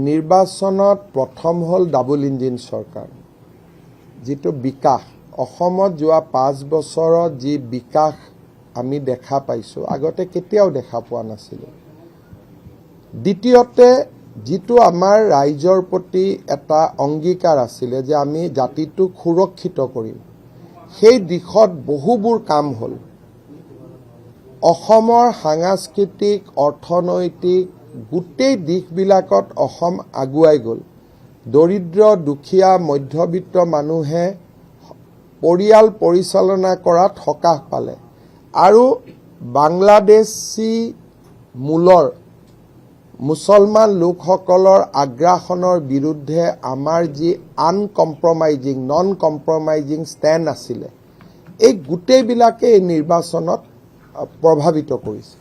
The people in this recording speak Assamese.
নিৰ্বাচনত প্ৰথম হ'ল ডাবল ইঞ্জিন চৰকাৰ যিটো বিকাশ অসমত যোৱা 5 বছৰত যি বিকাশ আমি দেখা পাইছোঁ আগতে কেতিয়াও দেখা পোৱা নাছিলোঁ দ্বিতীয়তে যিটো আমাৰ ৰাইজৰ প্ৰতি এটা অংগীকাৰ আছিল যে আমি জাতিটোক সুৰক্ষিত কৰিম সেই দিশত বহুবোৰ কাম হ'ল অসমৰ সাংস্কৃতিক অৰ্থনৈতিক গোটেই দিশবিলাকত অসম আগুৱাই গ'ল দৰিদ্ৰ দুখীয়া মধ্যবিত্ত মানুহে পৰিয়াল পৰিচালনা কৰাত সকাহ পালে আৰু বাংলাদেশী মূলৰ মুছলমান লোকসকলৰ আগ্ৰাসনৰ বিৰুদ্ধে আমাৰ যি আনকম্প্ৰমাইজিং নন কম্প্ৰমাইজিং ষ্টেণ্ড আছিলে এই গোটেইবিলাকে এই নিৰ্বাচনত প্ৰভাৱিত কৰিছে